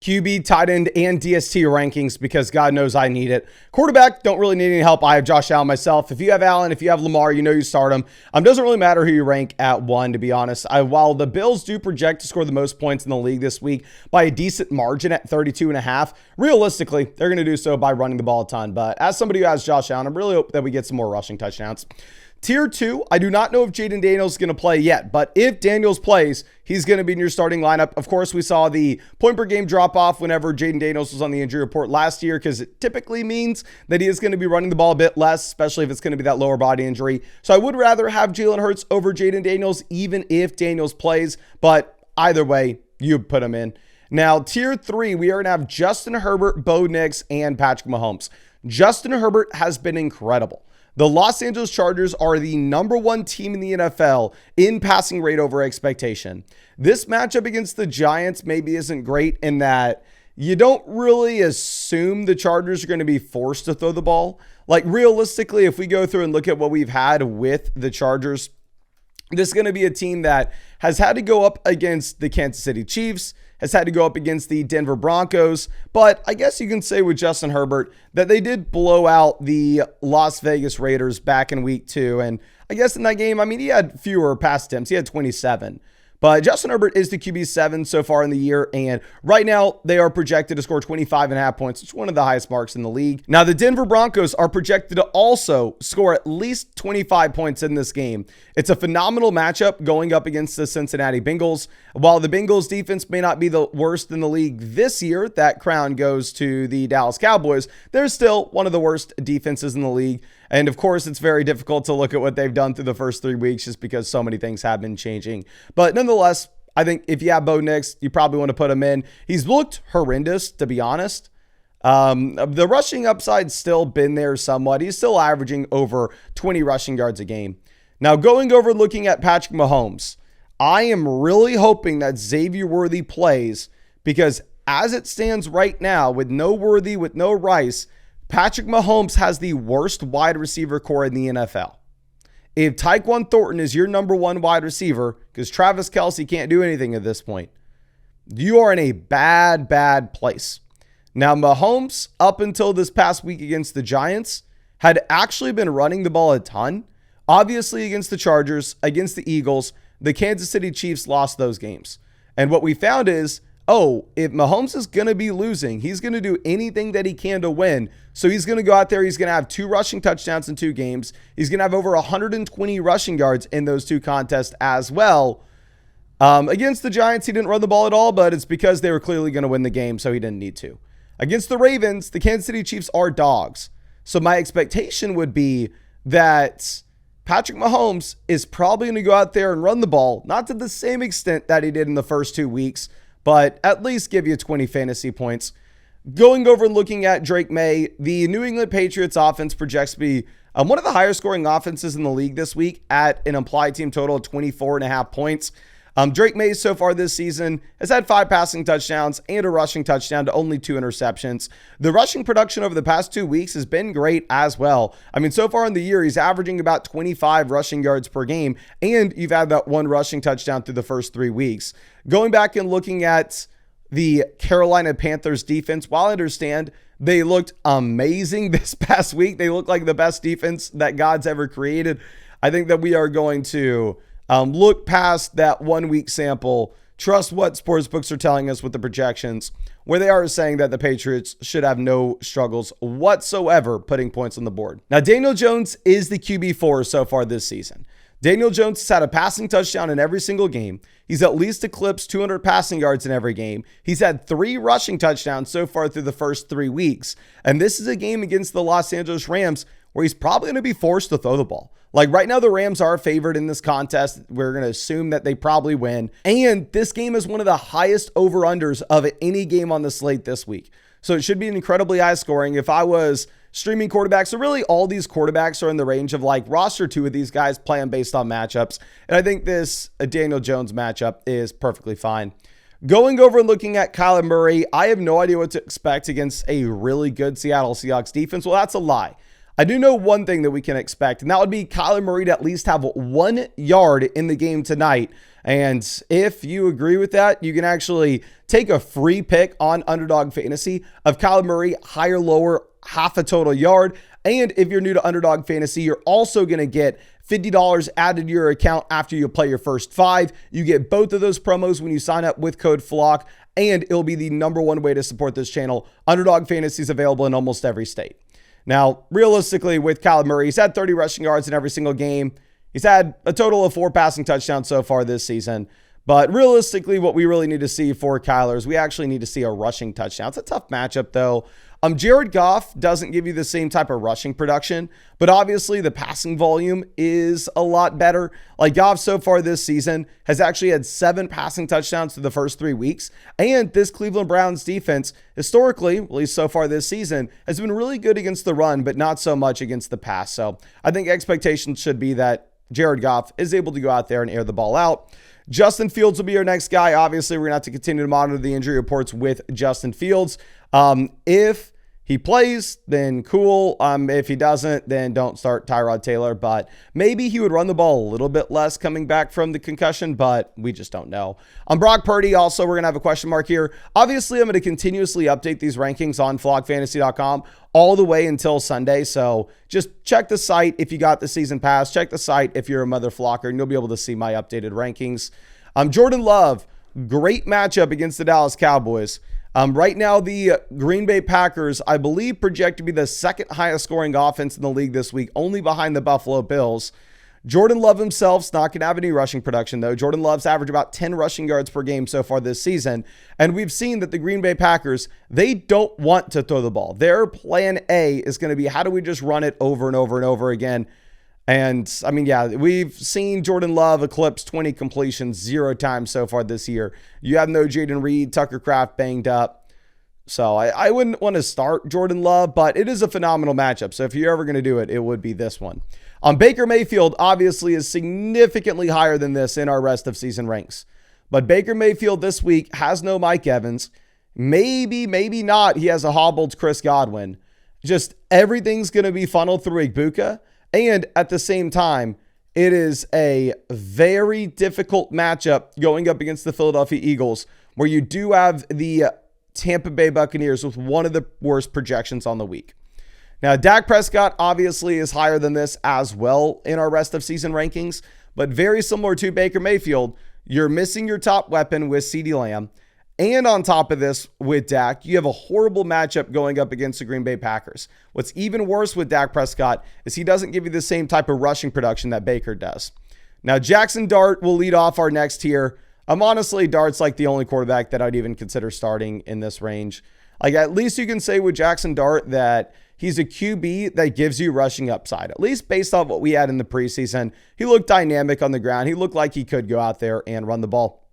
QB, tight end, and DST rankings because God knows I need it. Quarterback, don't really need any help. I have Josh Allen myself. If you have Allen, if you have Lamar, you know you start him. Doesn't really matter who you rank at 1, to be honest. While the Bills do project to score the most points in the league this week by a decent margin at 32.5, realistically, they're going to do so by running the ball a ton. But as somebody who has Josh Allen, I really hope that we get some more rushing touchdowns. Tier 2, I do not know if Jaden Daniels is going to play yet, but if Daniels plays, he's going to be in your starting lineup. Of course, we saw the point per game drop off whenever Jaden Daniels was on the injury report last year because it typically means that he is going to be running the ball a bit less, especially if it's going to be that lower body injury. So I would rather have Jalen Hurts over Jaden Daniels, even if Daniels plays, but either way, you put him in. Now, tier 3, we are going to have Justin Herbert, Bo Nix, and Patrick Mahomes. Justin Herbert has been incredible. The Los Angeles Chargers are the #1 team in the NFL in passing rate over expectation. This matchup against the Giants maybe isn't great in that you don't really assume the Chargers are going to be forced to throw the ball. Like realistically, if we go through and look at what we've had with the Chargers, this is going to be a team that has had to go up against the Kansas City Chiefs, has had to go up against the Denver Broncos, but I guess you can say with Justin Herbert that they did blow out the Las Vegas Raiders back in week 2. And I guess in that game, I mean, he had fewer pass attempts. He had 27. But Justin Herbert is the QB7 so far in the year, and right now they are projected to score 25.5 points, which is one of the highest marks in the league. Now, the Denver Broncos are projected to also score at least 25 points in this game. It's a phenomenal matchup going up against the Cincinnati Bengals. While the Bengals defense may not be the worst in the league this year, that crown goes to the Dallas Cowboys. They're still one of the worst defenses in the league. And of course, it's very difficult to look at what they've done through the first 3 weeks just because so many things have been changing. But nonetheless, I think if you have Bo Nix, you probably want to put him in. He's looked horrendous, to be honest. The rushing upside's still been there somewhat. He's still averaging over 20 rushing yards a game. Now, going over looking at Patrick Mahomes, I am really hoping that Xavier Worthy plays because as it stands right now, with no Worthy, with no Rice, Patrick Mahomes has the worst wide receiver core in the NFL. If Tyquan Thornton is your #1 wide receiver, because Travis Kelce can't do anything at this point, you are in a bad, bad place. Now, Mahomes, up until this past week against the Giants, had actually been running the ball a ton. Obviously, against the Chargers, against the Eagles, the Kansas City Chiefs lost those games. And what we found is, if Mahomes is going to be losing, he's going to do anything that he can to win. So he's going to go out there. He's going to have 2 rushing touchdowns in 2 games. He's going to have over 120 rushing yards in those 2 contests as well. Against the Giants, he didn't run the ball at all, but it's because they were clearly going to win the game, so he didn't need to. Against the Ravens, the Kansas City Chiefs are dogs. So my expectation would be that Patrick Mahomes is probably going to go out there and run the ball, not to the same extent that he did in the first 2 weeks, but at least give you 20 fantasy points. Going over and looking at Drake May, the New England Patriots offense projects to be one of the higher scoring offenses in the league this week at an implied team total of 24.5 points. Drake May so far this season has had 5 passing touchdowns and a rushing touchdown to only 2 interceptions. The rushing production over the past 2 weeks has been great as well. I mean, so far in the year, he's averaging about 25 rushing yards per game, and you've had that 1 rushing touchdown through the first 3 weeks. Going back and looking at the Carolina Panthers defense, while I understand they looked amazing this past week, they look like the best defense that God's ever created. I think that we are going to look past that 1 week sample, trust what sportsbooks are telling us with the projections, where they are saying that the Patriots should have no struggles whatsoever putting points on the board. Now, Daniel Jones is the QB4 so far this season. Daniel Jones has had a passing touchdown in every single game. He's at least eclipsed 200 passing yards in every game. He's had 3 rushing touchdowns so far through the first 3 weeks. And this is a game against the Los Angeles Rams where he's probably going to be forced to throw the ball. Like right now, the Rams are favored in this contest. We're going to assume that they probably win. And this game is one of the highest over-unders of any game on the slate this week. So it should be an incredibly high scoring. If I was streaming quarterbacks, so really all these quarterbacks are in the range of like roster 2 of these guys playing based on matchups. And I think this Daniel Jones matchup is perfectly fine. Going over and looking at Kyler Murray, I have no idea what to expect against a really good Seattle Seahawks defense. Well, that's a lie. I do know one thing that we can expect, and that would be Kyler Murray to at least have 1 yard in the game tonight. And if you agree with that, you can actually take a free pick on Underdog Fantasy of Kyler Murray, higher, lower, half a total yard. And if you're new to Underdog Fantasy, you're also going to get $50 added to your account after you play your first 5. You get both of those promos when you sign up with code FLOCK, and it'll be the #1 way to support this channel. Underdog Fantasy is available in almost every state. Now, realistically, with Kyler Murray, he's had 30 rushing yards in every single game. He's had a total of 4 passing touchdowns so far this season. But realistically, what we really need to see for Kyler is we actually need to see a rushing touchdown. It's a tough matchup, though. Jared Goff doesn't give you the same type of rushing production, but obviously the passing volume is a lot better. Like Goff so far this season has actually had 7 passing touchdowns through the first 3 weeks. And this Cleveland Browns defense, historically, at least so far this season, has been really good against the run, but not so much against the pass. So I think expectations should be that Jared Goff is able to go out there and air the ball out. Justin Fields will be our next guy. Obviously, we're going to have to continue to monitor the injury reports with Justin Fields. If he plays, then cool. If he doesn't, then don't start Tyrod Taylor. But maybe he would run the ball a little bit less coming back from the concussion, but we just don't know. Brock Purdy, also, we're going to have a question mark here. Obviously, I'm going to continuously update these rankings on flockfantasy.com all the way until Sunday. So just check the site if you got the season pass. Check the site if you're a mother flocker, and you'll be able to see my updated rankings. Jordan Love, great matchup against the Dallas Cowboys. Right now, the Green Bay Packers, I believe, project to be the 2nd highest scoring offense in the league this week, only behind the Buffalo Bills. Jordan Love himself's not going to have any rushing production, though. Jordan Love's averaged about 10 rushing yards per game so far this season. And we've seen that the Green Bay Packers, they don't want to throw the ball. Their plan A is going to be, how do we just run it over and over and over again? And I mean, yeah, we've seen Jordan Love eclipse 20 completions 0 times so far this year. You have no Jaden Reed, Tucker Kraft banged up. So I wouldn't want to start Jordan Love, but it is a phenomenal matchup. So if you're ever going to do it, it would be this one. Baker Mayfield obviously is significantly higher than this in our rest of season ranks. But Baker Mayfield this week has no Mike Evans. Maybe not. He has a hobbled Chris Godwin. Just everything's going to be funneled through Igbuka. And at the same time, it is a very difficult matchup going up against the Philadelphia Eagles, where you do have the Tampa Bay Buccaneers with one of the worst projections on the week. Now, Dak Prescott obviously is higher than this as well in our rest of season rankings, but very similar to Baker Mayfield, you're missing your top weapon with CeeDee Lamb. And on top of this, with Dak, you have a horrible matchup going up against the Green Bay Packers. What's even worse with Dak Prescott is he doesn't give you the same type of rushing production that Baker does. Now, Jackson Dart will lead off our next tier. Honestly, Dart's like the only quarterback that I'd even consider starting in this range. Like, at least you can say with Jackson Dart that he's a QB that gives you rushing upside. At least based on what we had in the preseason, he looked dynamic on the ground. He looked like he could go out there and run the ball.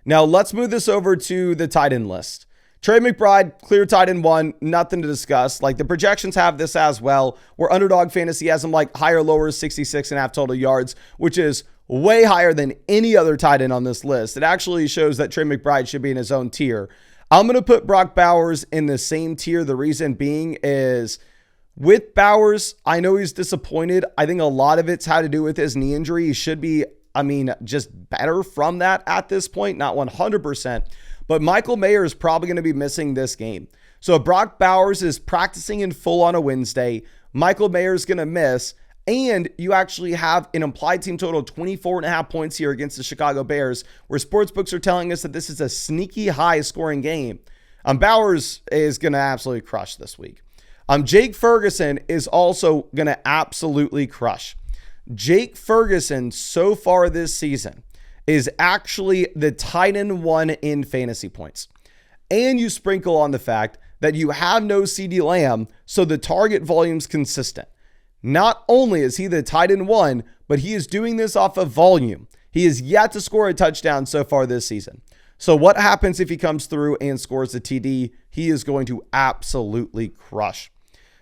Now, let's move this over to the tight end list. Trey McBride, clear tight end 1, nothing to discuss. Like, the projections have this as well, where Underdog Fantasy has him like higher, lower, 66.5 total yards, which is way higher than any other tight end on this list. It actually shows that Trey McBride should be in his own tier. I'm going to put Brock Bowers in the same tier. The reason being is with Bowers, I know he's disappointed. I think a lot of it's had to do with his knee injury. He should be, just better from that at this point, not 100%. But Michael Mayer is probably going to be missing this game. So if Brock Bowers is practicing in full on a Wednesday, Michael Mayer is going to miss. And you actually have an implied team total of 24.5 points here against the Chicago Bears, where sportsbooks are telling us that this is a sneaky high scoring game. Bowers is going to absolutely crush this week. Jake Ferguson is also going to absolutely crush. Jake Ferguson so far this season is actually the tight end 1 in fantasy points. And you sprinkle on the fact that you have no CeeDee Lamb, so the target volume's consistent. Not only is he the tight end 1, but he is doing this off of volume. He is yet to score a touchdown so far this season. So what happens if he comes through and scores a TD? He is going to absolutely crush.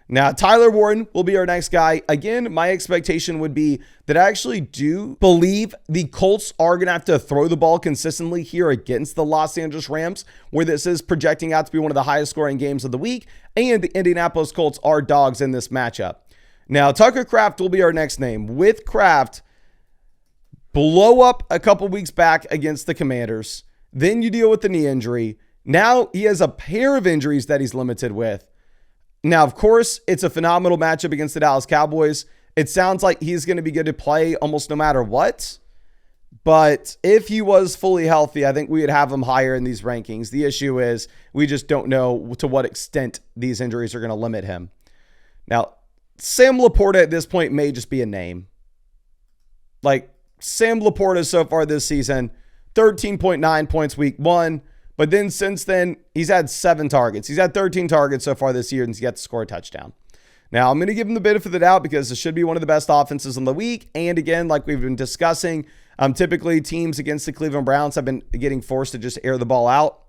Now, Tyler Warren will be our next guy. Again, my expectation would be that I actually do believe the Colts are going to have to throw the ball consistently here against the Los Angeles Rams, where this is projecting out to be one of the highest scoring games of the week, and the Indianapolis Colts are dogs in this matchup. Now, Tucker Kraft will be our next name. With Kraft, blow up a couple weeks back against the Commanders, then you deal with the knee injury. Now he has a pair of injuries that he's limited with. Now, of course, it's a phenomenal matchup against the Dallas Cowboys. It sounds like he's going to be good to play almost no matter what. But if he was fully healthy, I think we would have him higher in these rankings. The issue is we just don't know to what extent these injuries are going to limit him. Now, Sam Laporta at this point may just be a name. Like, Sam Laporta so far this season, 13.9 points week 1. But then since then, he's had 7 targets. He's had 13 targets so far this year, and he's got to score a touchdown. Now, I'm going to give him the benefit of the doubt because this should be one of the best offenses in the week. And again, like we've been discussing, typically teams against the Cleveland Browns have been getting forced to just air the ball out.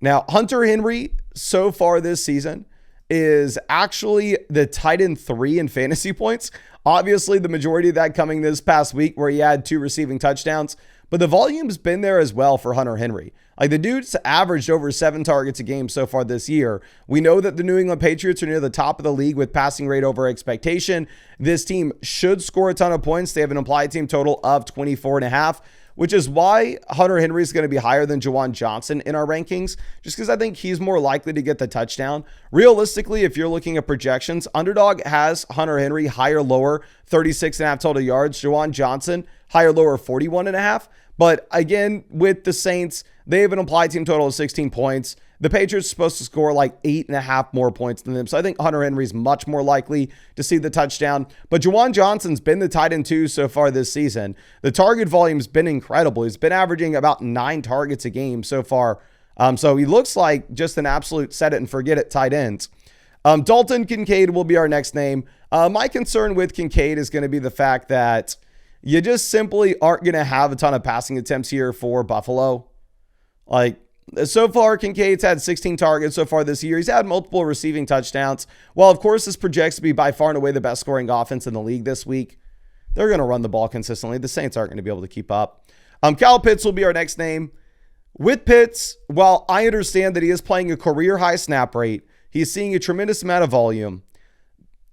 Now, Hunter Henry so far this season is actually the tight end 3 in fantasy points. Obviously, the majority of that coming this past week where he had 2 receiving touchdowns. But the volume's been there as well for Hunter Henry. Like, the dude's averaged over 7 targets a game so far this year. We know that the New England Patriots are near the top of the league with passing rate over expectation. This team should score a ton of points. They have an implied team total of 24.5, which is why Hunter Henry is going to be higher than Juwan Johnson in our rankings, just because I think he's more likely to get the touchdown. Realistically, if you're looking at projections, Underdog has Hunter Henry higher, lower, 36.5 total yards. Juwan Johnson, higher, lower, 41.5. But again, with the Saints, they have an implied team total of 16 points. The Patriots are supposed to score like 8.5 more points than them. So I think Hunter Henry's much more likely to see the touchdown. But Juwan Johnson's been the tight end 2 so far this season. The target volume's been incredible. He's been averaging about 9 targets a game so far. So he looks like just an absolute set it and forget it tight ends. Dalton Kincaid will be our next name. My concern with Kincaid is going to be the fact that you just simply aren't going to have a ton of passing attempts here for Buffalo. Like, so far, Kincaid's had 16 targets so far this year. He's had multiple receiving touchdowns. While, of course, this projects to be by far and away the best scoring offense in the league this week, they're going to run the ball consistently. The Saints aren't going to be able to keep up. Kyle Pitts will be our next name. With Pitts, while I understand that he is playing a career-high snap rate, he's seeing a tremendous amount of volume.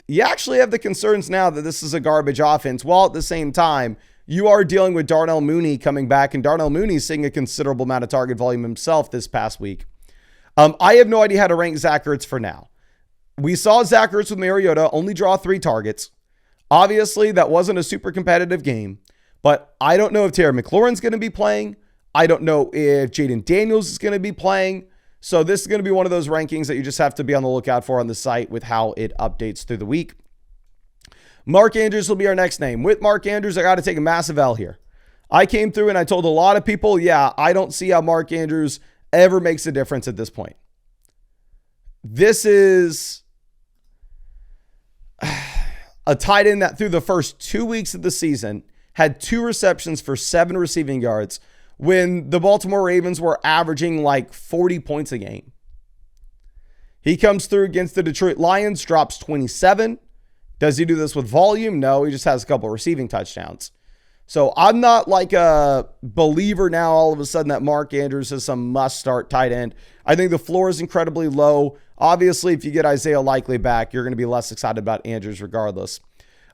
You actually have the concerns now that this is a garbage offense, while at the same time, you are dealing with Darnell Mooney coming back, and Darnell Mooney's seeing a considerable amount of target volume himself this past week. I have no idea how to rank Zach Ertz for now. We saw Zach Ertz with Mariota only draw 3 targets. Obviously, that wasn't a super competitive game, but I don't know if Terry McLaurin's going to be playing. I don't know if Jaden Daniels is going to be playing. So this is going to be one of those rankings that you just have to be on the lookout for on the site with how it updates through the week. Mark Andrews will be our next name. With Mark Andrews, I got to take a massive L here. I came through and I told a lot of people, yeah, I don't see how Mark Andrews ever makes a difference at this point. This is a tight end that through the first 2 weeks of the season had 2 receptions for 7 receiving yards when the Baltimore Ravens were averaging like 40 points a game. He comes through against the Detroit Lions, drops 27. Does he do this with volume? No, he just has a couple receiving touchdowns. So I'm not like a believer now all of a sudden that Mark Andrews is some must-start tight end. I think the floor is incredibly low. Obviously, if you get Isaiah Likely back, you're going to be less excited about Andrews regardless.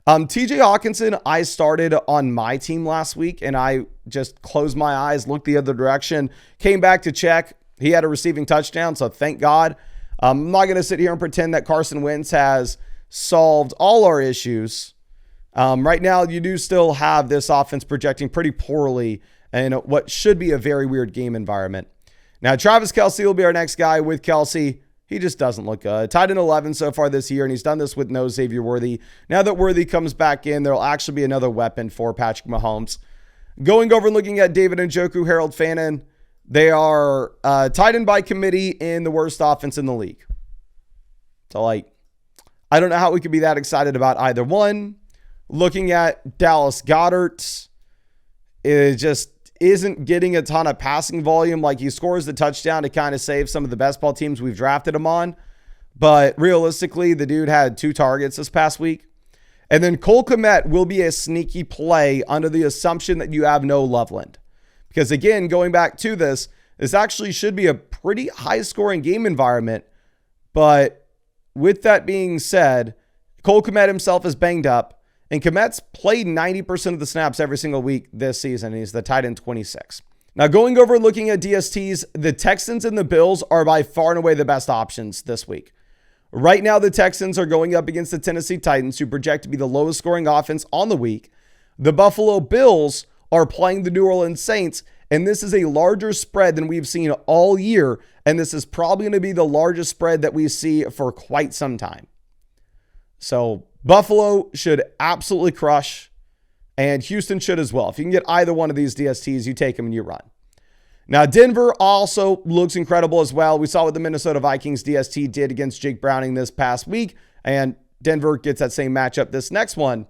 TJ Hawkinson, I started on my team last week, and I just closed my eyes, looked the other direction, came back to check. He had a receiving touchdown, so thank God. I'm not going to sit here and pretend that Carson Wentz has solved all our issues. Right now, you do still have this offense projecting pretty poorly in what should be a very weird game environment. Now, Travis Kelce will be our next guy. With Kelce, he just doesn't look good. Tied in 11 so far this year, and he's done this with no Xavier Worthy. Now that Worthy comes back in, there'll actually be another weapon for Patrick Mahomes. Going over and looking at David Njoku, Harold Fannin, they are tied in by committee in the worst offense in the league. So, I don't know how we could be that excited about either one. Looking at Dallas Goedert, it just isn't getting a ton of passing volume. Like, he scores the touchdown to kind of save some of the best ball teams we've drafted him on. but realistically, the dude had 2 targets this past week. And then Cole Kmet will be a sneaky play under the assumption that you have no Loveland. Because again, going back to this actually should be a pretty high-scoring game environment. But with that being said, Cole Kmet himself is banged up, and Kmet's played 90% of the snaps every single week this season, and he's the tight end 26. Now, going over and looking at DSTs, the Texans and the Bills are by far and away the best options this week. Right now, the Texans are going up against the Tennessee Titans, who project to be the lowest scoring offense on the week. The Buffalo Bills are playing the New Orleans Saints, and this is a larger spread than we've seen all year, and this is probably going to be the largest spread that we see for quite some time. So Buffalo should absolutely crush, and Houston should as well. If you can get either one of these DSTs, you take them and you run. Now, Denver also looks incredible as well. We saw what the Minnesota Vikings DST did against Jake Browning this past week, and Denver gets that same matchup this next one.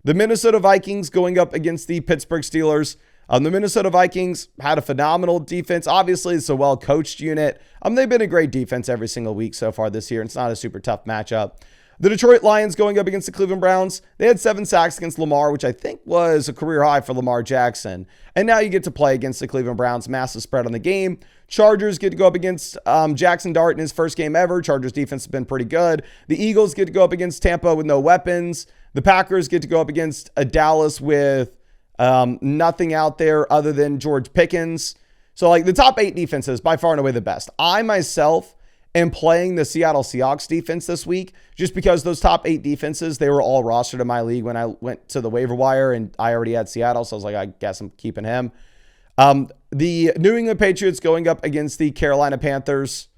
The Minnesota Vikings going up against the Pittsburgh Steelers. The Minnesota Vikings had a phenomenal defense. Obviously, it's a well-coached unit. They've been a great defense every single week so far this year, and it's not a super tough matchup. The Detroit Lions going up against the Cleveland Browns. They had 7 sacks against Lamar, which I think was a career high for Lamar Jackson. And now you get to play against the Cleveland Browns. Massive spread on the game. Chargers get to go up against Jackson Dart in his first game ever. Chargers defense has been pretty good. The Eagles get to go up against Tampa with no weapons. The Packers get to go up against a Dallas with nothing out there other than George Pickens. So like the top 8 defenses, by far and away the best. I myself am playing the Seattle Seahawks defense this week just because those top 8 defenses, they were all rostered in my league when I went to the waiver wire and I already had Seattle. So I was like, I guess I'm keeping him. The New England Patriots going up against the Carolina Panthers.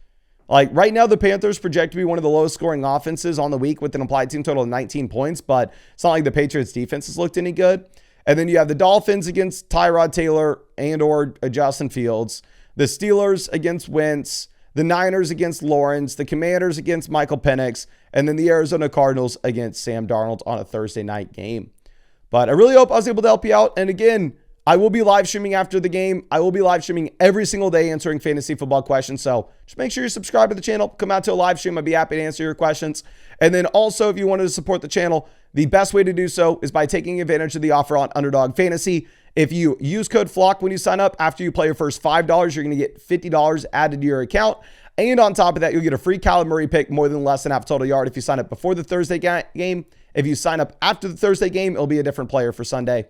Like right now, the Panthers project to be one of the lowest scoring offenses on the week with an implied team total of 19 points, but it's not like the Patriots defense has looked any good. And then you have the Dolphins against Tyrod Taylor and or Justin Fields. The Steelers against Wentz. The Niners against Lawrence, the Commanders against Michael Penix, and then the Arizona Cardinals against Sam Darnold on a Thursday night game. But I really hope I was able to help you out. And again, I will be live streaming after the game. I will be live streaming every single day answering fantasy football questions. So just make sure you subscribe to the channel. Come out to a live stream. I'd be happy to answer your questions. And then also, if you wanted to support the channel, the best way to do so is by taking advantage of the offer on Underdog Fantasy. If you use code FLOCK when you sign up, after you play your first $5, you're going to get $50 added to your account. And on top of that, you'll get a free Kyler Murray pick more than less than half total yard if you sign up before the Thursday game. If you sign up after the Thursday game, it'll be a different player for Sunday.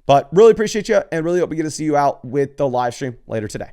But really appreciate you and really hope we get to see you out with the live stream later today.